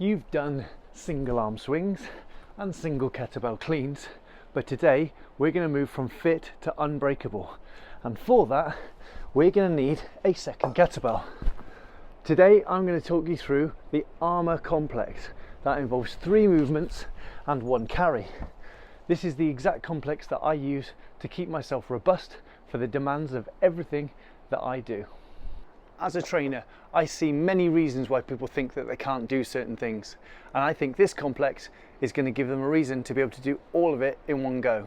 You've done single arm swings and single kettlebell cleans, but today we're going to move from fit to unbreakable, and for that we're going to need a second kettlebell. Today I'm going to talk you through the Armour complex that involves 3 movements and 1 carry. This is the exact complex that I use to keep myself robust for the demands of everything that I do. As a trainer, I see many reasons why people think that they can't do certain things, and I think this complex is going to give them a reason to be able to do all of it in one go.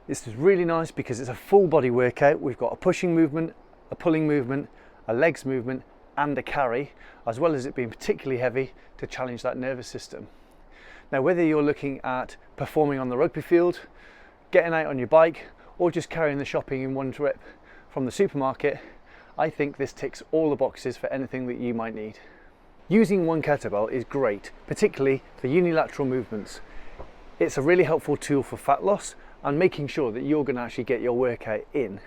This is really nice because it's a full body workout. We've got a pushing movement, a pulling movement, a legs movement and a carry, as well as it being particularly heavy to challenge that nervous system. Now, whether you're looking at performing on the rugby field, getting out on your bike, or just carrying the shopping in one trip from the supermarket, I think this ticks all the boxes for anything that you might need. Using 1 kettlebell is great, particularly for unilateral movements. It's a really helpful tool for fat loss and making sure that you're going to actually get your workout in.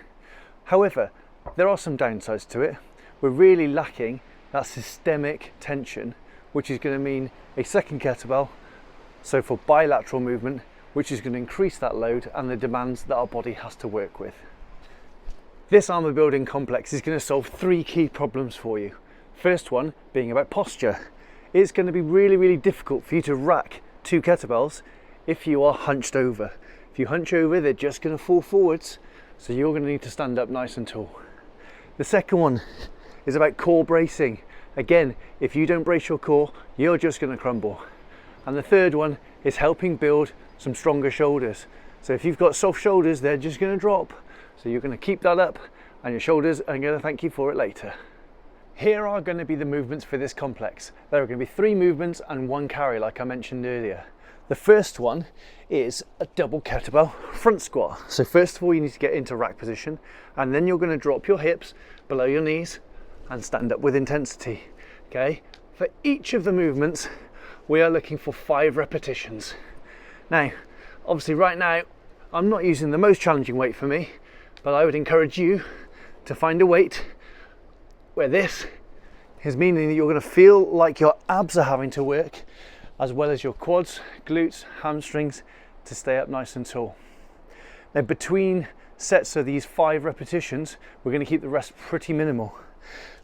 However, there are some downsides to it. We're really lacking that systemic tension, which is going to mean a second kettlebell, so for bilateral movement, which is going to increase that load and the demands that our body has to work with. This armour building complex is going to solve 3 key problems for you. First one being about posture. It's going to be really difficult for you to rack 2 kettlebells if you are hunched over. If you hunch over, they're just going to fall forwards, so you're going to need to stand up nice and tall. The second one is about core bracing. Again, if you don't brace your core, you're just going to crumble. And the third one is helping build some stronger shoulders. So if you've got soft shoulders, they're just going to drop. So you're going to keep that up and your shoulders are going to thank you for it later. Here are going to be the movements for this complex. There are going to be 3 movements and 1 carry, like I mentioned earlier. The first one is a double kettlebell front squat. So first of all, you need to get into rack position, and then you're going to drop your hips below your knees and stand up with intensity. Okay, for each of the movements we are looking for 5 repetitions. Now obviously right now I'm not using the most challenging weight for me, but I would encourage you to find a weight where this is meaning that you're going to feel like your abs are having to work, as well as your quads, glutes, hamstrings, to stay up nice and tall. Now between sets of these 5 repetitions, we're going to keep the rest pretty minimal.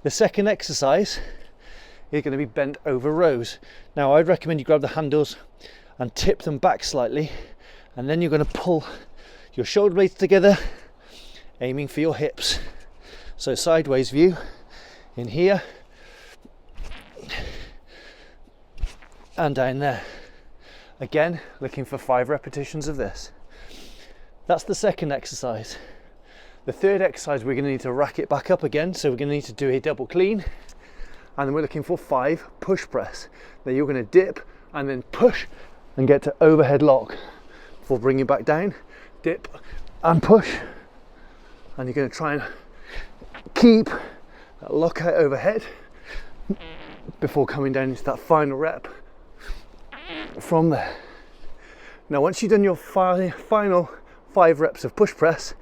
The second exercise is going to be bent over rows. Now I'd recommend you grab the handles and tip them back slightly, and then you're going to pull your shoulder blades together, aiming for your hips. So sideways view in here and down there. Again, looking for 5 repetitions of this. That's the second exercise. The third exercise, we're going to need to rack it back up again, so we're going to need to do a double clean, and then we're looking for 5 push press. Now you're going to dip and then push and get to overhead lock before bringing back down, dip and push, and you're going to try and keep that lockout overhead before coming down into that final rep from there. Now once you've done your final 5 reps of push press,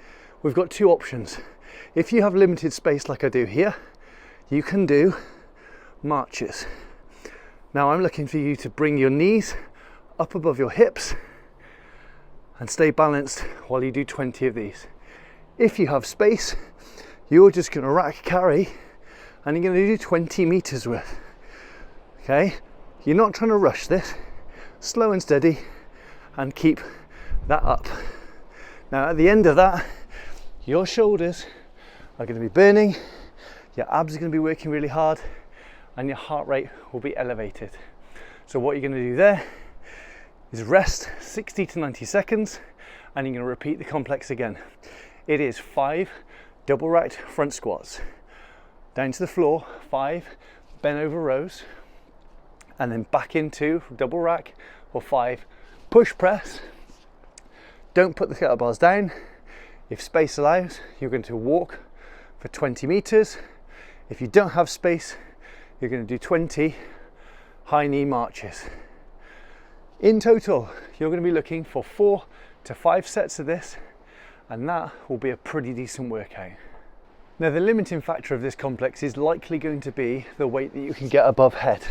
we've got 2 options. If you have limited space like I do here, you can do marches. Now I'm looking for you to bring your knees up above your hips and stay balanced while you do 20 of these. If you have space, you're just going to rack carry and you're going to do 20 meters worth. Okay, you're not trying to rush this, slow and steady, and keep that up. Now at the end of that, your shoulders are going to be burning, your abs are going to be working really hard, and your heart rate will be elevated. So what you're going to do there is rest 60 to 90 seconds, and you're going to repeat the complex again. It is 5 double racked front squats, down to the floor, 5 bent over rows, and then back into double rack or 5 push press. Don't put the kettlebells down. If space allows, you're going to walk for 20 meters. If you don't have space, you're going to do 20 high knee marches. In total, you're going to be looking for 4 to 5 sets of this, and that will be a pretty decent workout. Now, the limiting factor of this complex is likely going to be the weight that you can get above head.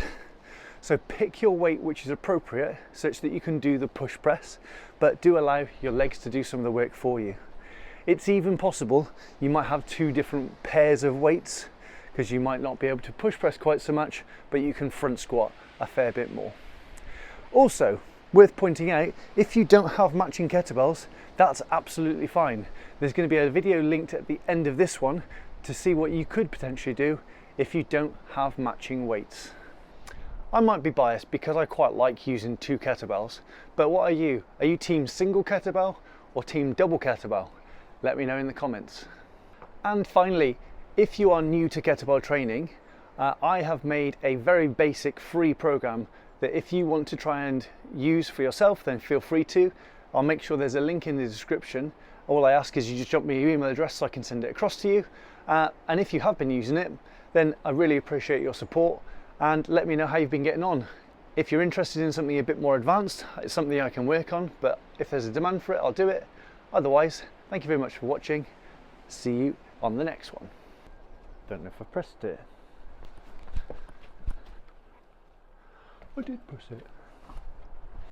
So pick your weight which is appropriate such that you can do the push press, but do allow your legs to do some of the work for you. It's even possible you might have two different pairs of weights because you might not be able to push press quite so much, but you can front squat a fair bit more. Also, worth pointing out, if you don't have matching kettlebells, that's absolutely fine. There's going to be a video linked at the end of this one to see what you could potentially do if you don't have matching weights. I might be biased because I quite like using two kettlebells, but what are you? Are you team single kettlebell or team double kettlebell? Let me know in the comments. And finally, if you are new to kettlebell training, I have made a very basic free program that if you want to try and use for yourself, then feel free to. I'll make sure there's a link in the description. All I ask is you just drop me your email address so I can send it across to you. And if you have been using it, then I really appreciate your support, and let me know how you've been getting on. If you're interested in something a bit more advanced, it's something I can work on, but if there's a demand for it, I'll do it. Otherwise, thank you very much for watching. See you on the next one. Don't know if I pressed it. I did press it.